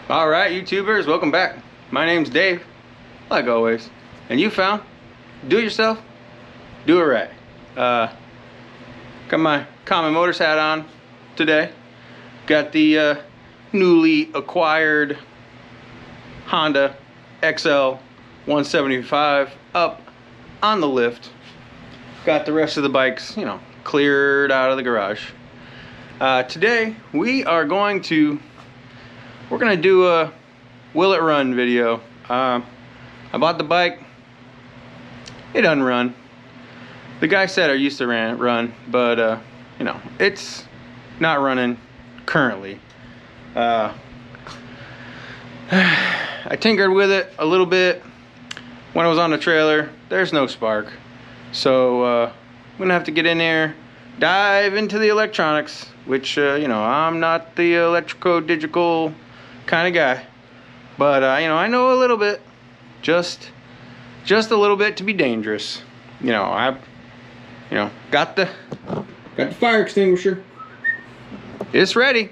All right, YouTubers, welcome back. My name's Dave, like always, and you found do it yourself, do it right. Got my Common Motors hat on today. Got the newly acquired Honda XL 175 up on the lift. Got the rest of the bikes, cleared out of the garage. Today we're going to do a will it run video. I bought the bike. It doesn't run. The guy said it used to run, but it's not running currently. I tinkered with it a little bit when I was on the trailer. There's no spark, so I'm gonna have to get in there, dive into the electronics, which I'm not the electrico-digital kind of guy, but I know a little bit, just a little bit to be dangerous. I got the fire extinguisher. It's ready,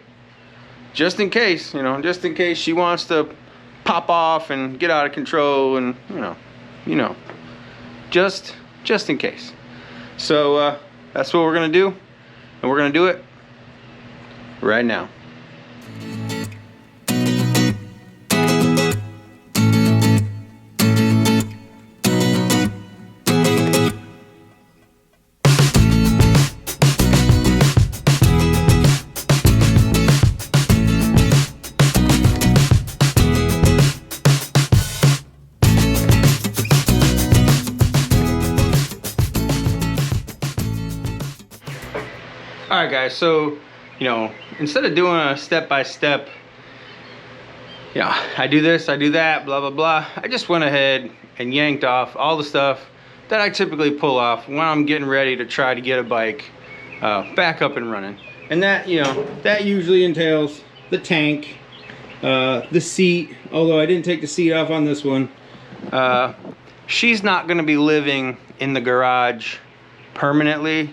just in case, she wants to pop off and get out of control, and just in case. So that's what we're gonna do, and we're gonna do it right now. Alright guys, so instead of doing a step-by-step, I do this, I do that, blah blah blah, I just went ahead and yanked off all the stuff that I typically pull off when I'm getting ready to try to get a bike back up and running. And that that usually entails the tank, the seat, although I didn't take the seat off on this one. She's not going to be living in the garage permanently.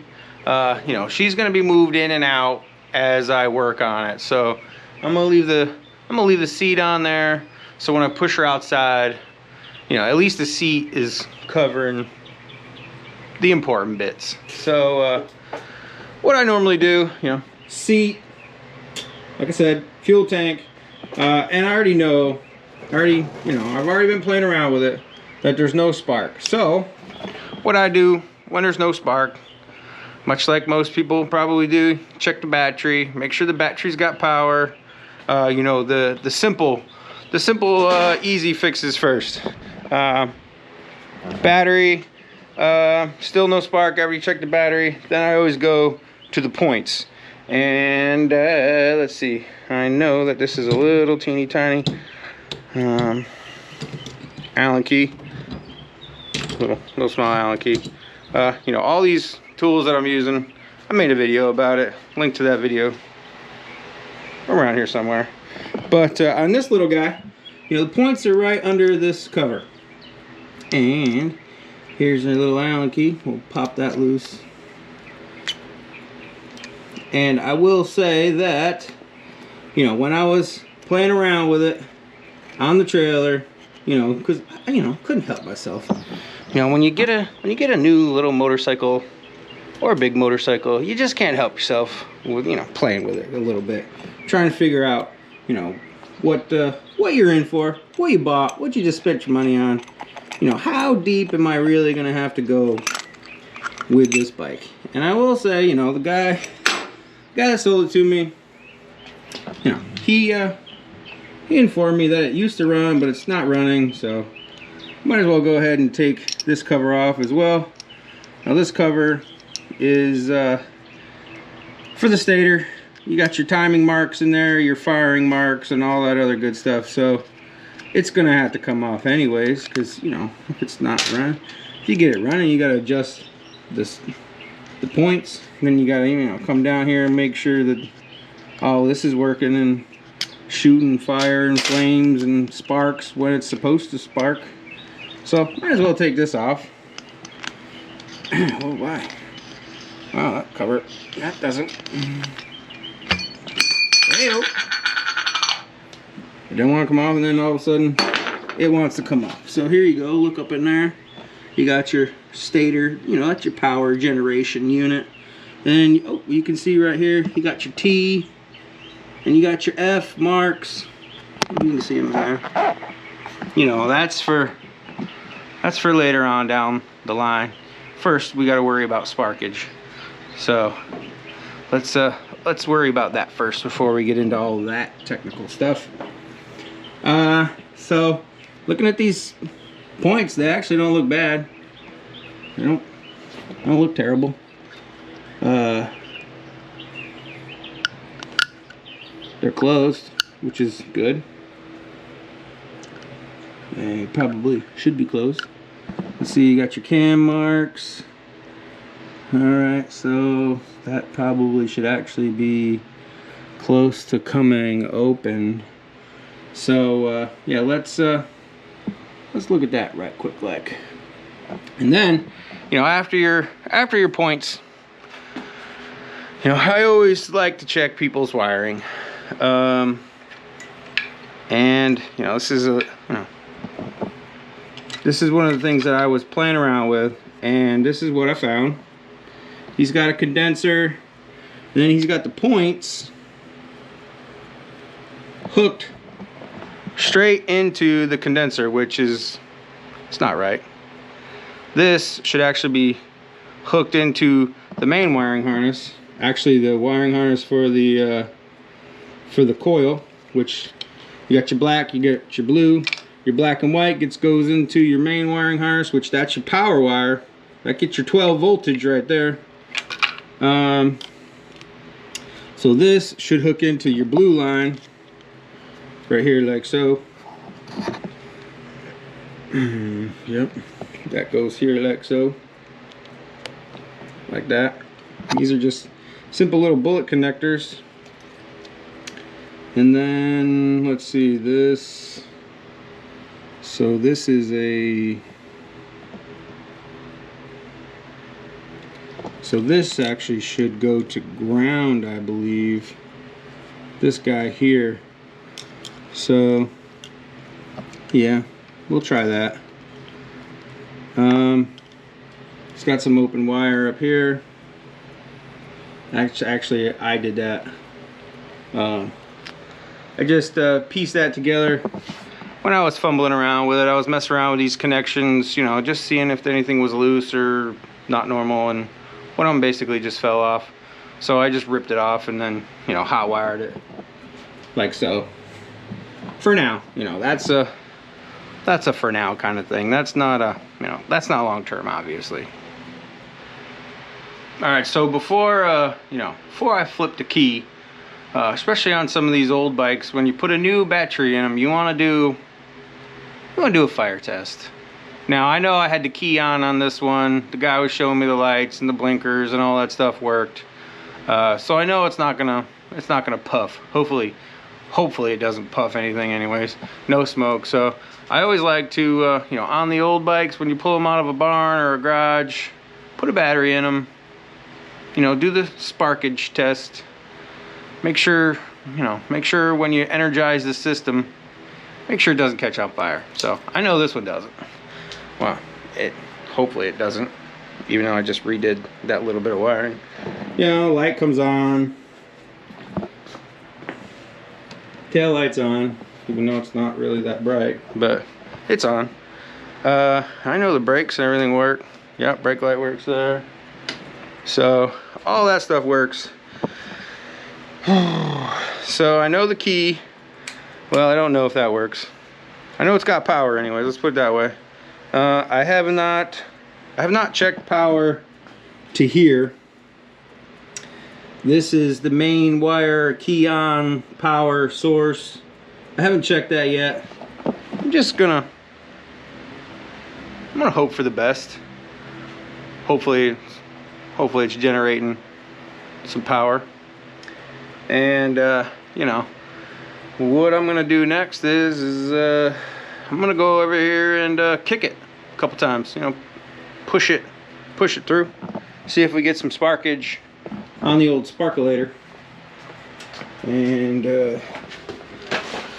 She's gonna be moved in and out as I work on it. So I'm gonna leave the seat on there, so when I push her outside, at least the seat is covering the important bits. So what I normally do, seat, like I said, fuel tank, and I already know, I've already been playing around with it, that there's no spark. So what I do when there's no spark, much like most people probably do, check the battery, make sure the battery's got power. The simple easy fixes first. Battery, still no spark after you check the battery. Then I always go to the points. And let's see, I know that this is a little teeny tiny Allen key, little small Allen key. All these tools that I'm using, I made a video about it, link to that video around here somewhere. But on this little guy, the points are right under this cover, and here's a little Allen key. We'll pop that loose. And I will say that when I was playing around with it on the trailer, because couldn't help myself, when you get a new little motorcycle or a big motorcycle, you just can't help yourself with playing with it a little bit, trying to figure out what you're in for, what you bought, what you just spent your money on, how deep am I really gonna have to go with this bike. And I will say, the guy that sold it to me, he informed me that it used to run, but it's not running, so might as well go ahead and take this cover off as well. Now this cover is for the stator. You got your timing marks in there, your firing marks, and all that other good stuff. So it's gonna have to come off anyways, because if it's not running, if you get it running, you gotta adjust the points. Then you gotta come down here and make sure that all this is working and shooting fire and flames and sparks when it's supposed to spark. So might as well take this off. Oh my. Wow, that cover, that doesn't. Hey-o. It don't want to come off, and then all of a sudden it wants to come off. So here you go, look up in there. You got your stator, you know, that's your power generation unit. And oh, you can see right here, you got your T and you got your F marks. You can see them there. You know, that's for later on down the line. First, we got to worry about sparkage. So let's worry about that first before we get into all of that technical stuff. So looking at these points, they actually don't look bad. They don't look terrible. They're closed, which is good. They probably should be closed. Let's see, you got your cam marks. Alright, so that probably should actually be close to coming open. So yeah, let's look at that right quick like. And then, you know, after your points, you know, I always like to check people's wiring. And you know, this is one of the things that I was playing around with, and this is what I found. He's got a condenser, and then he's got the points hooked straight into the condenser, which is, it's not right. This should actually be hooked into the main wiring harness. Actually, the wiring harness for the coil, which you got your black, you got your blue, your black and white goes into your main wiring harness, which that's your power wire. That gets your 12 voltage right there. So this should hook into your blue line right here like so. Yep, that goes here like so, like that. These are just simple little bullet connectors. And then let's see this. So this is so this actually should go to ground, I believe. This guy here. So yeah, we'll try that. It's got some open wire up here. Actually, I did that. I just pieced that together when I was fumbling around with it. I was messing around with these connections, you know, just seeing if anything was loose or not normal, and one of them basically just fell off. So I just ripped it off and then, you know, hot wired it like so. For now, you know, that's a for now kind of thing. That's not a, you know, that's not long term, obviously. All right, so before you know, before I flip the key, especially on some of these old bikes, when you put a new battery in them, you want to do a fire test. Now I know I had the key on this one. The guy was showing me the lights and the blinkers and all that stuff worked. So I know it's not gonna puff. Hopefully it doesn't puff anything anyways. No smoke. So I always like to you know, on the old bikes, when you pull them out of a barn or a garage, put a battery in them. You know, do the sparkage test. Make sure, you know, when you energize the system, make sure it doesn't catch on fire. So I know this one doesn't. Well, hopefully it doesn't, even though I just redid that little bit of wiring. You know, light comes on, tail light's on, even though it's not really that bright, but it's on. I know the brakes and everything work. Yep, brake light works there. So all that stuff works. So I know the key. Well, I don't know if that works. I know it's got power anyways, let's put it that way. I have not checked power to here. This is the main wire, key on, power source. I haven't checked that yet. I'm gonna hope for the best. Hopefully it's generating some power. And you know, what I'm gonna do next is I'm gonna go over here and kick it a couple times. You know, push it through. See if we get some sparkage on the old sparkulator. And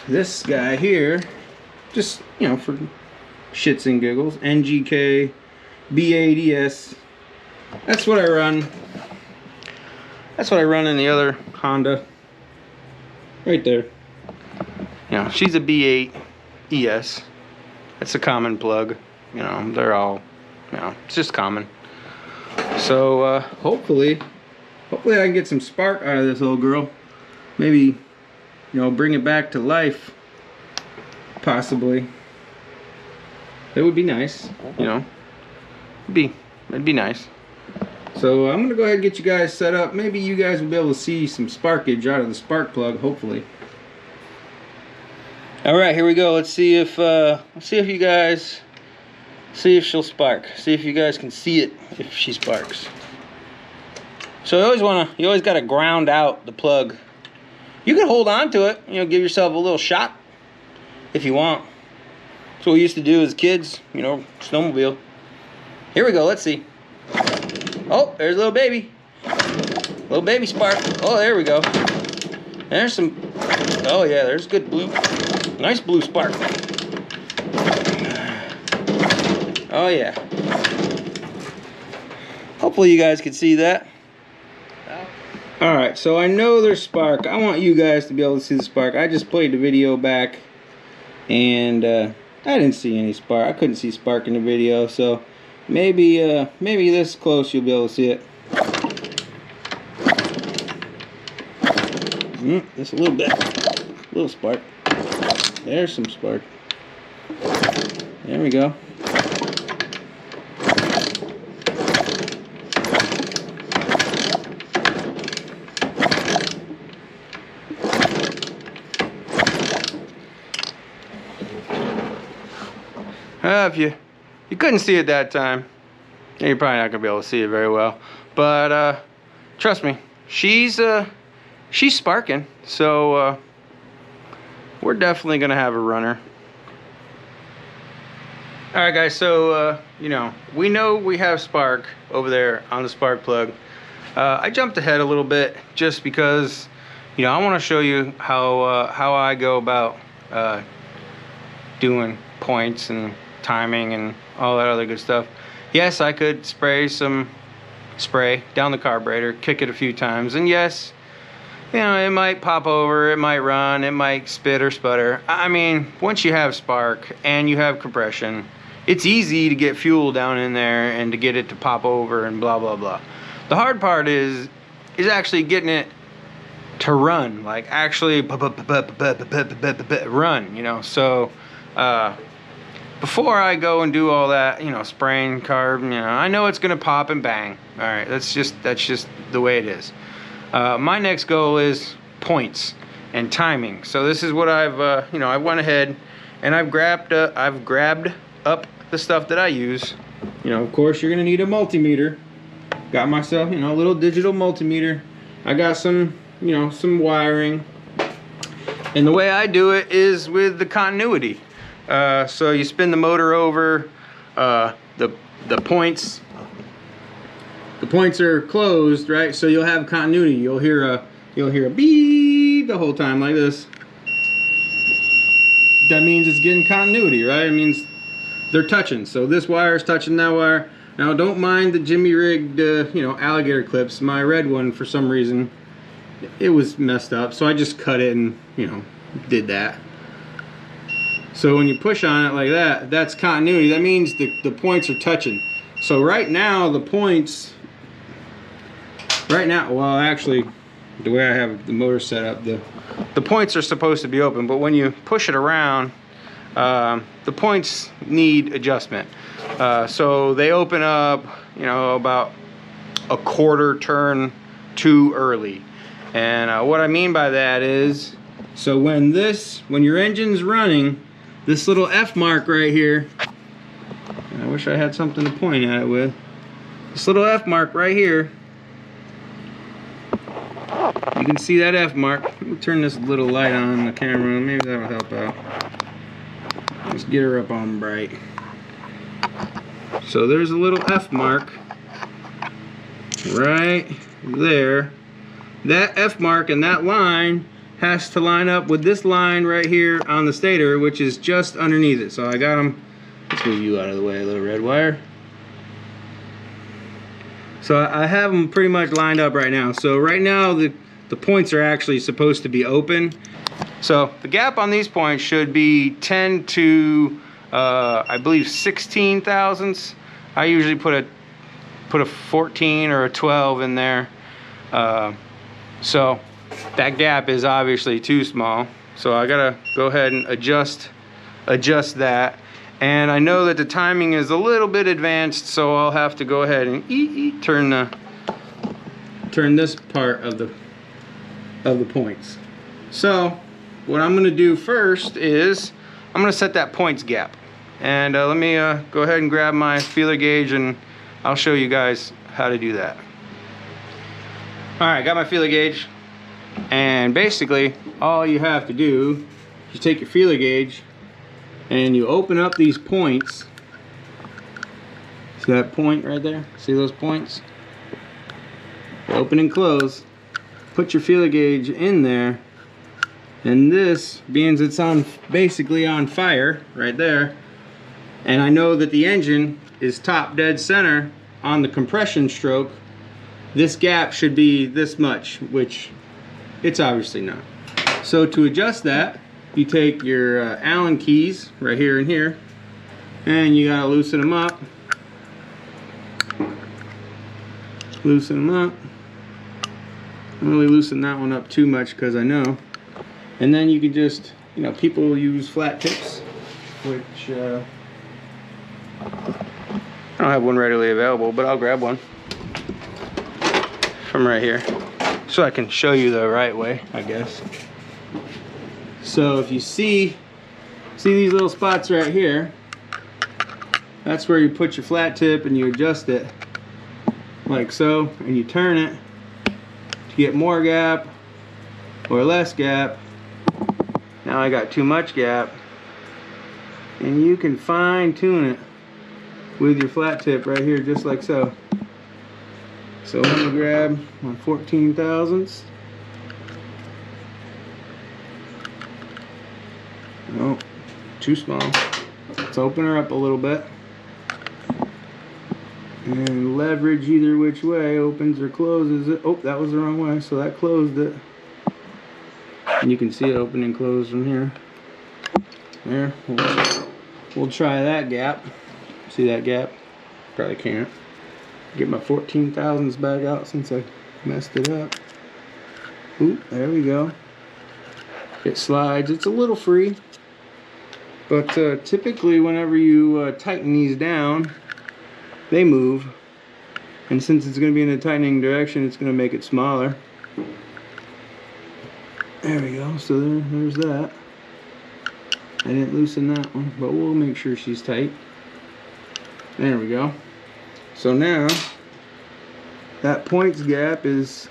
this guy here, just, you know, for shits and giggles, NGK B80S. That's what I run. That's what I run in the other Honda. Right there. You know, she's a B8 ES. It's a common plug. You know, they're all, you know, it's just common. So hopefully I can get some spark out of this little girl. Maybe, you know, bring it back to life. Possibly. It would be nice, you know. It'd be nice. So I'm gonna go ahead and get you guys set up. Maybe you guys will be able to see some sparkage out of the spark plug, hopefully. All right, here we go. Let's see if you guys see if she'll spark. See if you guys can see it if she sparks. So you always gotta ground out the plug. You can hold on to it, you know, give yourself a little shot if you want. That's what we used to do as kids, you know, snowmobile. Here we go, let's see. Oh, there's a little baby. Little baby spark. Oh, there we go. There's some, oh yeah, there's good blue. Nice blue spark. Oh yeah. Hopefully you guys can see that. Alright, so I know there's spark. I want you guys to be able to see the spark. I just played the video back and I didn't see any spark. I couldn't see spark in the video, so maybe this close you'll be able to see it. Just a little bit. A little spark. There's some spark. There we go. If you couldn't see it that time, you're probably not gonna be able to see it very well. But trust me, she's sparking. So we're definitely gonna have a runner. All right, guys. So you know we have spark over there on the spark plug. I jumped ahead a little bit just because you know I want to show you how I go about doing points and timing and all that other good stuff. Yes, I could spray some spray down the carburetor, kick it a few times, and yes, you know, it might pop over, it might run, it might spit or sputter. I mean, once you have spark and you have compression, it's easy to get fuel down in there and to get it to pop over and blah blah blah. The hard part is actually getting it to run, like actually run, you know. So before I go and do all that, you know, spraying carb, you know, I know it's gonna pop and bang. All right, that's just the way it is. My next goal is points and timing. So this is what I've, you know, I went ahead and I've grabbed up the stuff that I use. You know, of course, you're gonna need a multimeter. Got myself, you know, a little digital multimeter. I got some, you know, some wiring. And the way I do it is with the continuity. So you spin the motor over, the points are closed, right? So you'll have continuity. You'll hear a beep the whole time like this. That means it's getting continuity, right? It means they're touching. So this wire is touching that wire. Now don't mind the Jimmy rigged, you know, alligator clips. My red one, for some reason, it was messed up. So I just cut it and, you know, did that. So when you push on it like that, that's continuity. That means the points are touching. So right now, the points, well actually, the way I have the motor set up, the points are supposed to be open, but when you push it around, the points need adjustment. So they open up, you know, about a quarter turn too early. And what I mean by that is, so when your engine's running, this little F mark right here, I wish I had something to point at it with. This little F mark right here, you can see that F mark. Let me turn this little light on the camera, maybe that'll help out. Let's get her up on bright. So there's a little F mark right there. That F mark and that line has to line up with this line right here on the stator, which is just underneath it. So I got them. Let's move you out of the way, little red wire. So I have them pretty much lined up right now. So right now the points are actually supposed to be open. So the gap on these points should be 10 to I believe 16 thousandths. I usually put a 14 or a 12 in there. So that gap is obviously too small. So I gotta go ahead and adjust that. And I know that the timing is a little bit advanced, so I'll have to go ahead and turn this part of the points. So what I'm gonna do first is I'm gonna set that points gap. And let me go ahead and grab my feeler gauge and I'll show you guys how to do that. All right, got my feeler gauge. And basically all you have to do is take your feeler gauge and you open up these points. See that point right there? See those points? You open and close. Put your feeler gauge in there. And this, being it's on basically on fire right there, and I know that the engine is top dead center on the compression stroke, this gap should be this much, which it's obviously not. So to adjust that, you take your Allen keys right here and here, and you gotta loosen them up. Loosen them up. I don't really loosen that one up too much because I know. And then you can just, you know, people use flat tips, which I don't have one readily available, but I'll grab one from right here so I can show you the right way, I guess. So if you see these little spots right here, that's where you put your flat tip and you adjust it like so, and you turn it to get more gap or less gap. Now I got too much gap, and you can fine tune it with your flat tip right here, just like so. So I'm gonna grab my 14 thousandths. No, too small. Let's open her up a little bit. And leverage either which way, opens or closes it. Oh, that was the wrong way, so that closed it. And you can see it open and close from here. There, we'll try that gap. See that gap? Probably can't. Get my 14 thousandths back out since I messed it up. Oop, there we go. It slides. It's a little free, but typically whenever you tighten these down, they move. And since it's going to be in a tightening direction, it's going to make it smaller. There we go. So there's that. I didn't loosen that one, but we'll make sure she's tight. There we go. So now that points gap is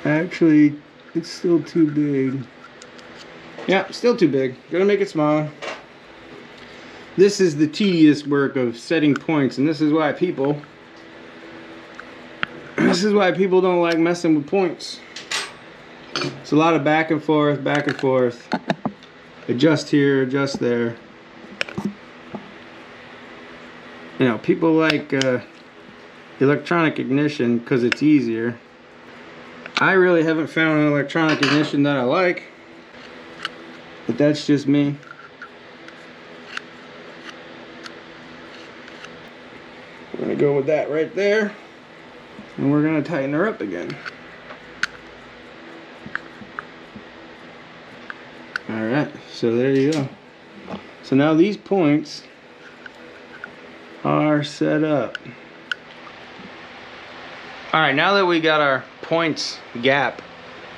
actually, it's still too big. Yeah, still too big. Gonna make it smaller. This is the tedious work of setting points, and this is why people don't like messing with points. It's a lot of back and forth, adjust here, adjust there. You know, people like electronic ignition because it's easier. I really haven't found an electronic ignition that I like, but that's just me. We're gonna go with that right there, and we're gonna tighten her up again. Alright, so there you go. So now these points are set up. Alright, now that we got our points gapped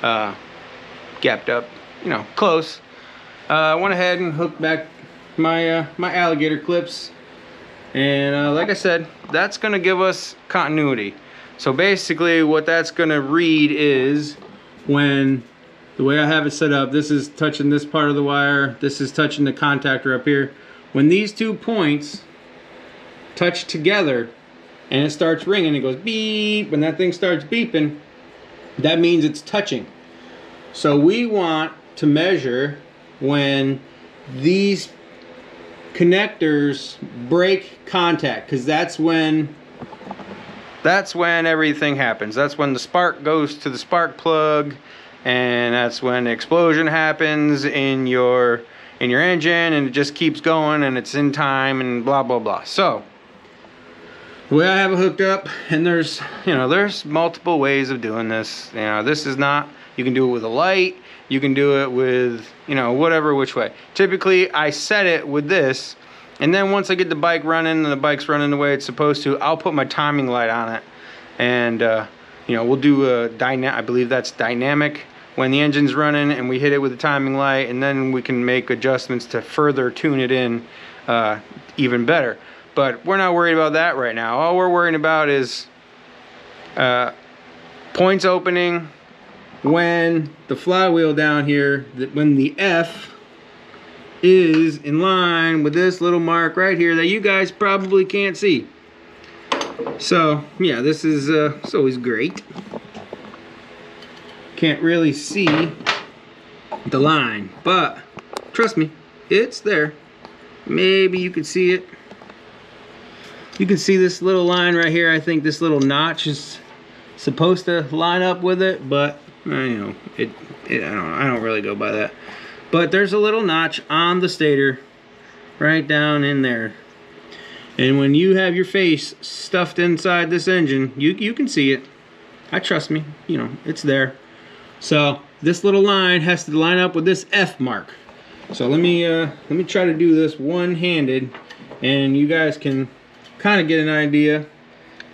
up, you know, close, I went ahead and hooked back my my alligator clips, and like I said, that's gonna give us continuity. So basically what that's gonna read is, when the way I have it set up, this is touching this part of the wire, this is touching the contactor up here. When these two points touch together and it starts ringing, it goes beep. When that thing starts beeping, that means it's touching. So we want to measure when these connectors break contact, because that's when everything happens. That's when the spark goes to the spark plug, and that's when the explosion happens in your engine, and it just keeps going, and it's in time, and blah blah blah. So the way I have it hooked up, and there's multiple ways of doing this. This is not, you can do it with a light, you can do it with whatever which way. Typically I set it with this, and then once I get the bike running and the bike's running the way it's supposed to, I'll put my timing light on it, and we'll do a I believe that's dynamic when the engine's running, and we hit it with the timing light, and then we can make adjustments to further tune it in even better. But we're not worried about that right now. All we're worrying about is points opening when the flywheel down here, when the F is in line with this little mark right here that you guys probably can't see. So yeah, this is it's always great. Can't really see the line, but trust me, it's there. Maybe you can see it. You can see this little line right here. I think this little notch is supposed to line up with it, but I don't really go by that. But there's a little notch on the stator right down in there, and when you have your face stuffed inside this engine, you can see it. Trust me, it's there. So this little line has to line up with this F mark. So let me try to do this one-handed, and you guys can kind of get an idea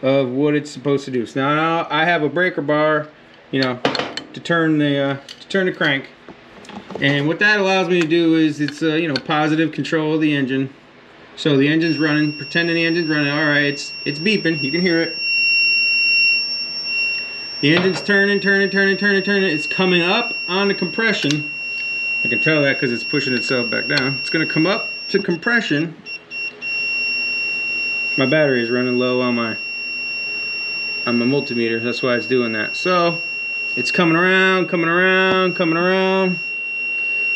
of what it's supposed to do. So now I have a breaker bar, to turn the crank, and what that allows me to do is it's positive control of the engine. So the engine's running, pretending the engine's running. All right, it's beeping. You can hear it. The engine's turning. It's coming up on the compression. I can tell that because it's pushing itself back down. It's going to come up to compression. My battery is running low on my multimeter. That's why it's doing that. So it's coming around,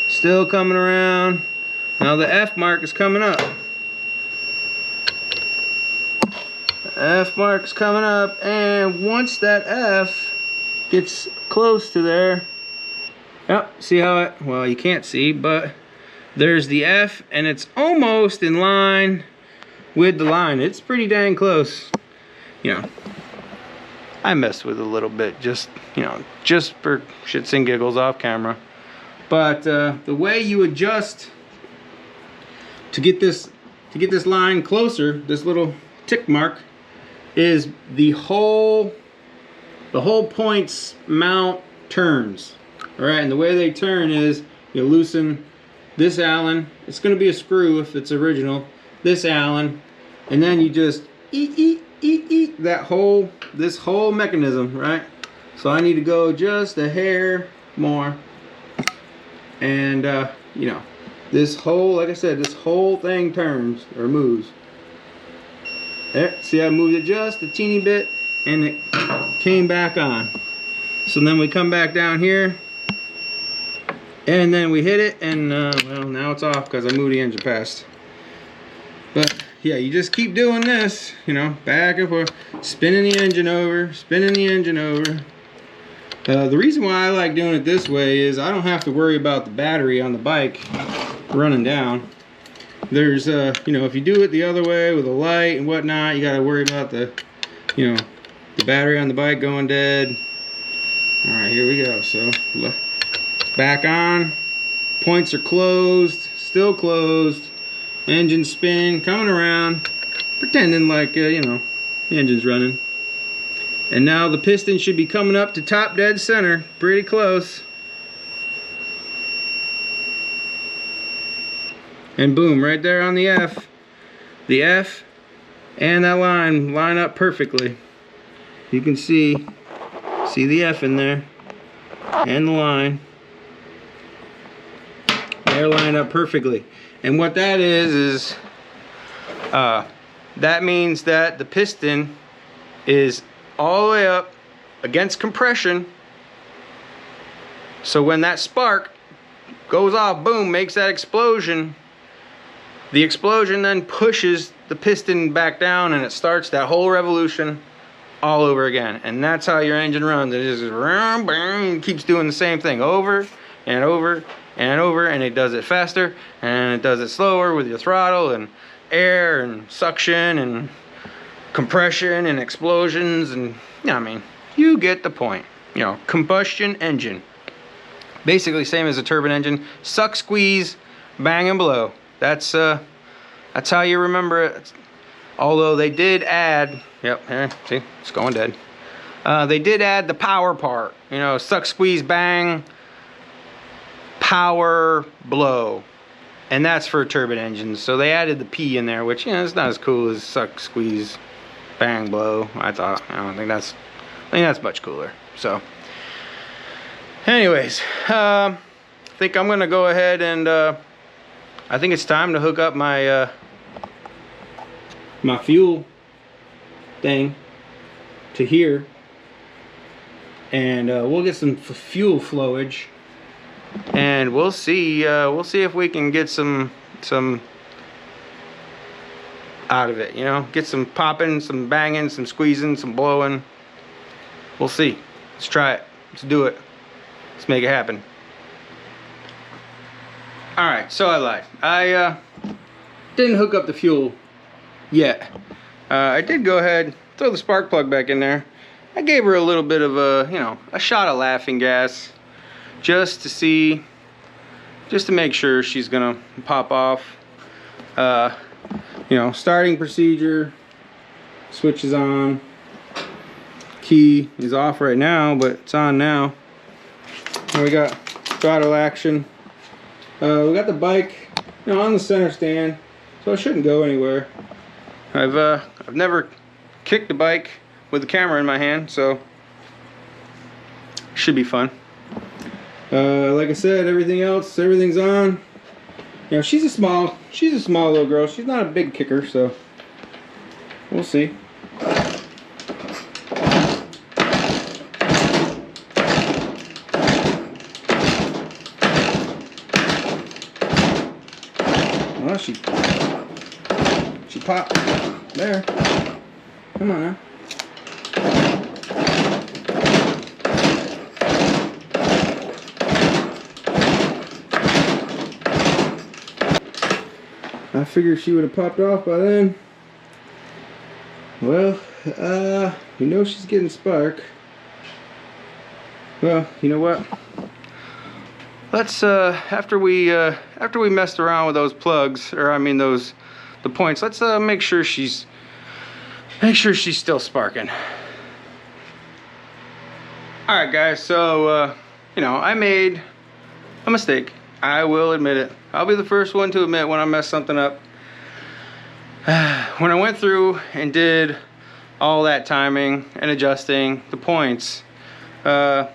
still coming around. Now the F mark is coming up. The F mark is coming up, and once that F gets close to there, yep, see how well, you can't see, but there's the F, and it's almost in line with the line. It's pretty dang close. I mess with it a little bit, just for shits and giggles off camera. But the way you adjust to get this line closer, this little tick mark, is the whole points mount turns. All right, and the way they turn is you loosen this Allen. It's going to be a screw if it's original. This Allen, and then you just eat this whole mechanism, right? So I need to go just a hair more, and this whole, like I said, this whole thing turns or moves. There, see, I moved it just a teeny bit, and it came back on. So then we come back down here, and then we hit it, and well, now it's off because I moved the engine past. But yeah, you just keep doing this, back and forth, spinning the engine over. The reason why I like doing it this way is I don't have to worry about the battery on the bike running down. There's if you do it the other way with a light and whatnot, you got to worry about the the battery on the bike going dead. All right, here we go. So back on, points are closed, still closed, engine spin, coming around, pretending like the engine's running. And now the piston should be coming up to top dead center, pretty close. And boom, right there on the F. The F and that line up perfectly. You can see the F in there and the line. They're lined up perfectly. And what that is that means that the piston is all the way up against compression, So when that spark goes off, boom, makes that explosion, the explosion then pushes the piston back down and it starts that whole revolution all over again. And that's how your engine runs. It just keeps doing the same thing over and over and over, and it does it faster and it does it slower with your throttle and air and suction and compression and explosions. And I mean, you get the point. You know, combustion engine, basically same as a turbine engine. Suck, squeeze, bang and blow. That's how you remember it. Although they did add, yep, see, it's going dead. They did add the power part, you know, suck, squeeze, bang, power, blow. And that's for turbine engines. So they added the P in there, which, you know, it's not as cool as suck, squeeze, bang, blow. I think that's much cooler. So anyways, I think I'm gonna go ahead and I think it's time to hook up my my fuel thing to here, and we'll get some fuel flowage, and we'll see if we can get some out of it, you know, get some popping, some banging, some squeezing, some blowing. We'll see. Let's try it. Let's do it. Let's make it happen. Alright, so I lied. I didn't hook up the fuel yet. I did go ahead, throw the spark plug back in there. I gave her a little bit of a shot of laughing gas, just to see, just to make sure she's gonna pop off. You know, starting procedure, switch is on, key is off right now, but it's on now. And we got throttle action. We got the bike, you know, on the center stand, so it shouldn't go anywhere. I've never kicked a bike with the camera in my hand, so should be fun. Like I said, everything's on. You know, she's a small little girl. She's not a big kicker, so we'll see. Well, she popped there. Come on now. I figured she would have popped off by then. Well, you know she's getting spark. Well, you know what? Let's after we messed around with those plugs, or I mean the points, let's make sure she's still sparking. Alright guys, so you know, I made a mistake. I will admit it. I'll be the first one to admit when I messed something up. When I went through and did all that timing and adjusting the points, I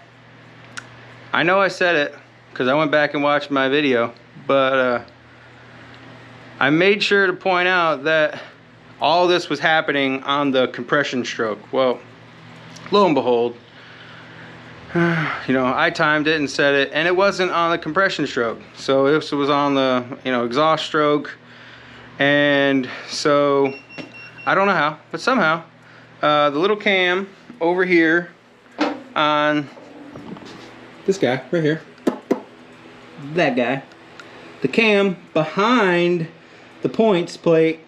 know I said it because I went back and watched my video, but I made sure to point out that all this was happening on the compression stroke. Well, lo and behold, you know, I timed it and set it, and it wasn't on the compression stroke. So it was on the, you know, exhaust stroke. And so I don't know how, but somehow the little cam over here on this guy right here, that guy, the cam behind the points plate,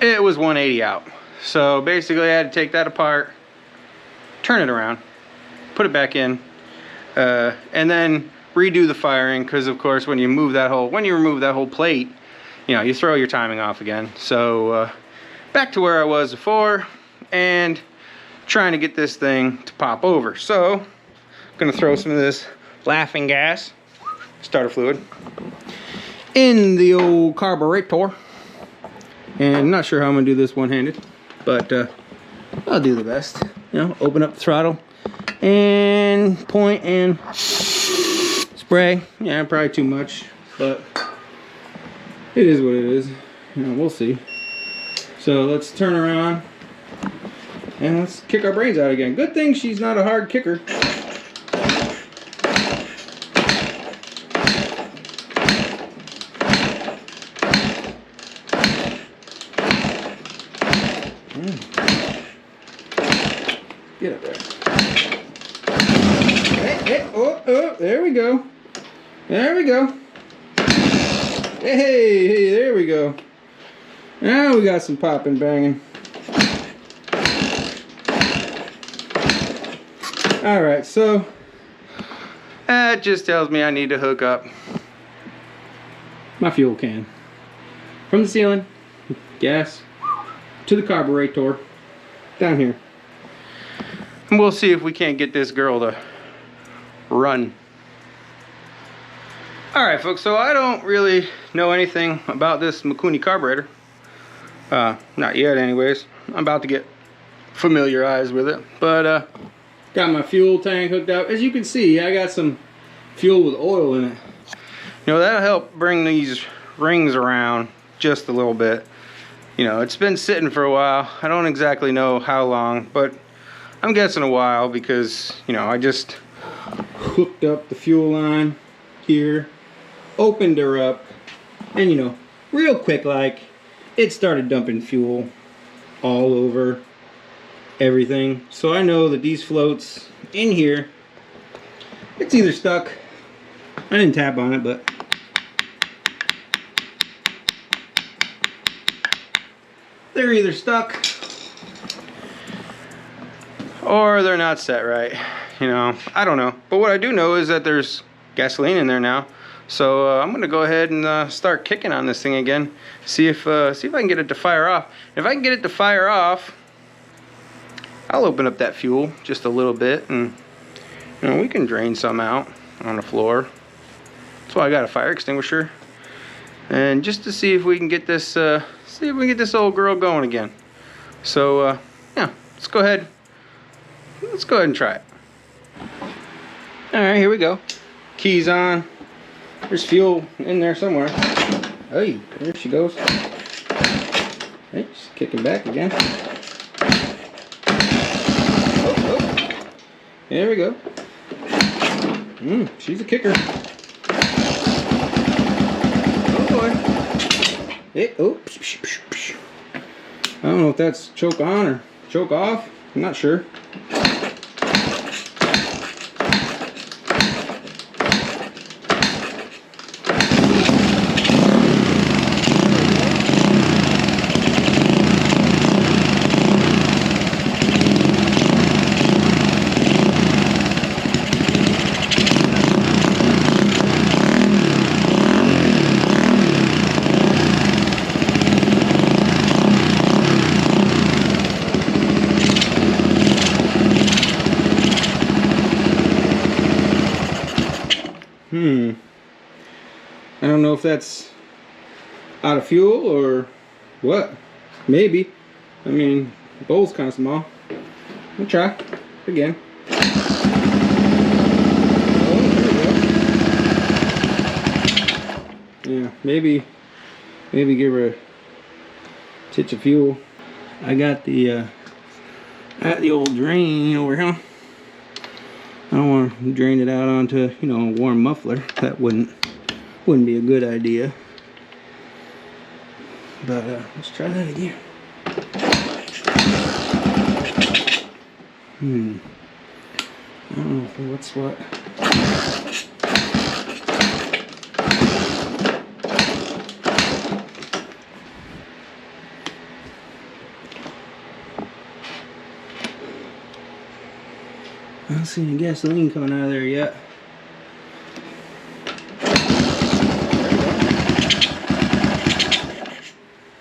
it was 180 out. So basically I had to take that apart, turn it around, put it back in, and then redo the firing, because of course when you remove that whole plate, you know, you throw your timing off again. So back to where I was before, and trying to get this thing to pop over. So I'm gonna throw some of this laughing gas, starter fluid, in the old carburetor. And I'm not sure how I'm gonna do this one-handed, but I'll do the best. You know, open up the throttle and point and spray. Yeah, probably too much, but it is what it is. You know, we'll see. So let's turn around And let's kick our brains out again. Good thing she's not a hard kicker. Get up there. Hey, oh, there we go. There we go. Hey, there we go. Now we got some popping, banging. Alright, so that just tells me I need to hook up my fuel can from the ceiling, gas, to the carburetor down here. And we'll see if we can't get this girl to run. Alright folks, so I don't really know anything about this Mikuni carburetor. Not yet anyways. I'm about to get familiarized with it. But got my fuel tank hooked up. As you can see, I got some fuel with oil in it. You know, that'll help bring these rings around just a little bit. You know, it's been sitting for a while. I don't exactly know how long, but I'm guessing a while because, you know, I just hooked up the fuel line here, opened her up, and, you know, real quick like, it started dumping fuel all over everything. So I know that these floats in here, it's either stuck. I didn't tap on it, but they're either stuck or they're not set right. You know, I don't know. But what I do know is that there's gasoline in there now. So I'm gonna go ahead and start kicking on this thing again. See if I can get it to fire off. If I can get it to fire off, I'll open up that fuel just a little bit, and you know, we can drain some out on the floor. That's why I got a fire extinguisher, and just to see if we can get this old girl going again. So yeah, let's go ahead and try it. All right, here we go. Keys on. There's fuel in there somewhere. Hey, there she goes. Hey, she's kicking back again. There we go. She's a kicker. Oh boy. Hey, oh. I don't know if that's choke on or choke off. I'm not sure. I don't know if that's out of fuel or what. Maybe. I mean, the bowl's kind of small. We'll try again. Oh, there we go. Yeah, maybe give her a titch of fuel. I got the old drain over here. I don't want to drain it out onto, you know, a warm muffler. That wouldn't be a good idea. But let's try that again. I don't know what's what. I don't see any gasoline coming out of there yet.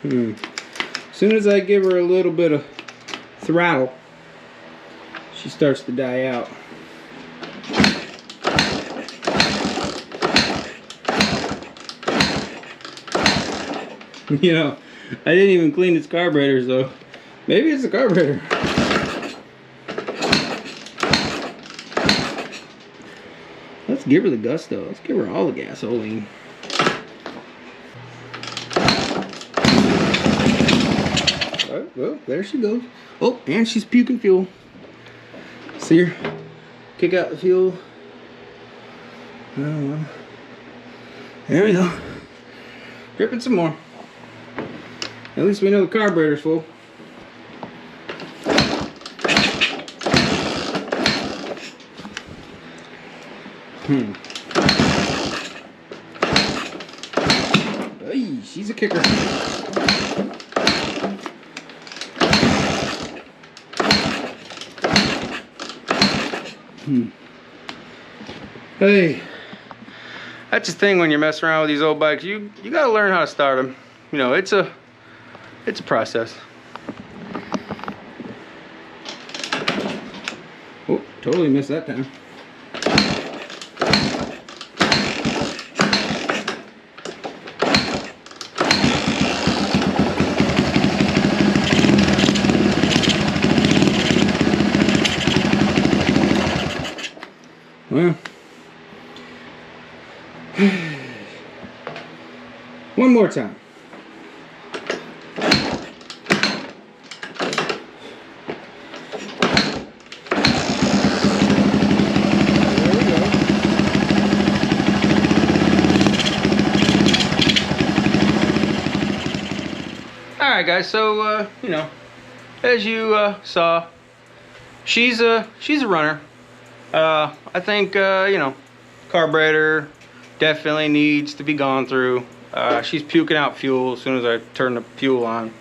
As soon as I give her a little bit of throttle, she starts to die out. You know, I didn't even clean this carburetor, so maybe it's the carburetor. Let's give her the gusto. Let's give her all the gasoline. well, there she goes. Oh, and she's puking fuel. See her kick out the fuel. Oh, well. There we go. Dripping some more. At least we know the carburetor's full. Hey, she's a kicker. Hey, that's the thing when you're messing around with these old bikes. You gotta learn how to start them. You know, it's a process. Oh, totally missed that time. Well, one more time. Alright guys, so you know, as you saw, she's a runner. I think you know, carburetor definitely needs to be gone through. She's puking out fuel as soon as I turn the fuel on.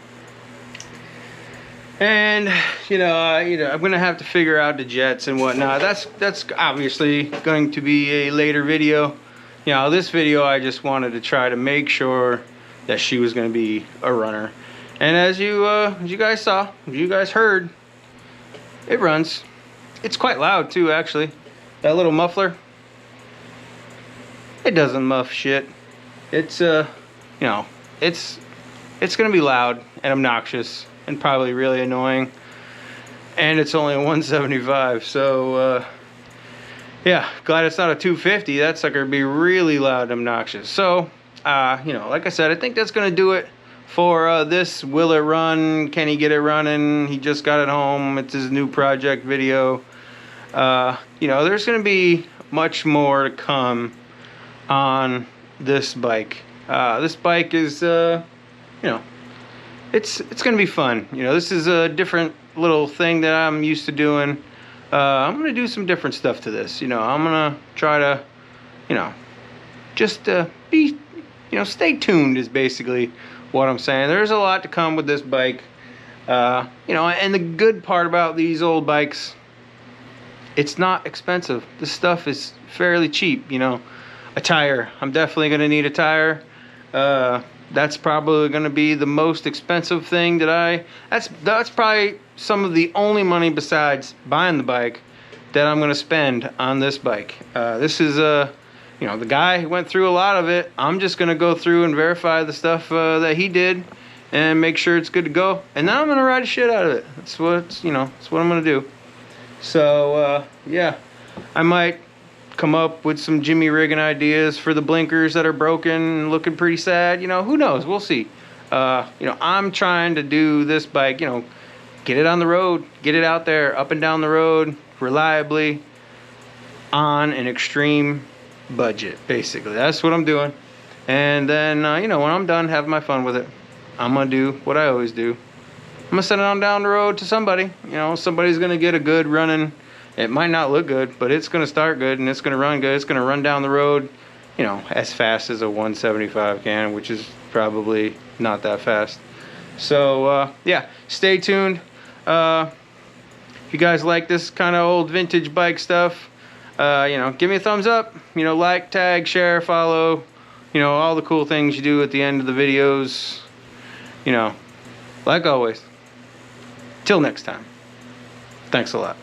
And you know, I'm gonna have to figure out the jets and whatnot. That's obviously going to be a later video. You know, this video I just wanted to try to make sure that she was gonna be a runner. And as you guys saw, as you guys heard, it runs. It's quite loud too, actually. That little muffler, it doesn't muff shit. It's you know, it's gonna be loud and obnoxious and probably really annoying. And it's only a 175, so yeah, glad it's not a 250. That sucker would be really loud and obnoxious. So you know, like I said, I think that's gonna do it for this Will It Run? Can he get it running? He just got it home. It's his new project video. You know, there's going to be much more to come on this bike. This bike is, you know, it's going to be fun. You know, this is a different little thing that I'm used to doing. I'm going to do some different stuff to this. You know, I'm going to try to, you know, just be, you know, stay tuned is basically what I'm saying. There's a lot to come with this bike. You know, and the good part about these old bikes, it's not expensive. This stuff is fairly cheap. You know, a tire, I'm definitely going to need a tire. That's probably going to be the most expensive thing that that's probably some of the only money besides buying the bike that I'm going to spend on this bike. This is you know, the guy who went through a lot of it. I'm just going to go through and verify the stuff that he did and make sure it's good to go. And then I'm going to ride the shit out of it. That's what, you know, that's what I'm going to do. So, yeah, I might come up with some Jimmy rigging ideas for the blinkers that are broken and looking pretty sad. You know, who knows? We'll see. You know, I'm trying to do this bike, you know, get it on the road, get it out there, up and down the road, reliably, on an extreme budget, basically. That's what I'm doing. And then you know, when I'm done having my fun with it, I'm gonna do what I always do. I'm gonna send it on down the road to somebody. You know, somebody's gonna get a good running. It might not look good, but it's gonna start good and it's gonna run good. It's gonna run down the road, you know, as fast as a 175 can, which is probably not that fast. So yeah, stay tuned. If you guys like this kind of old vintage bike stuff, you know, give me a thumbs up, you know, like, tag, share, follow, you know, all the cool things you do at the end of the videos. You know, like always, till next time, thanks a lot.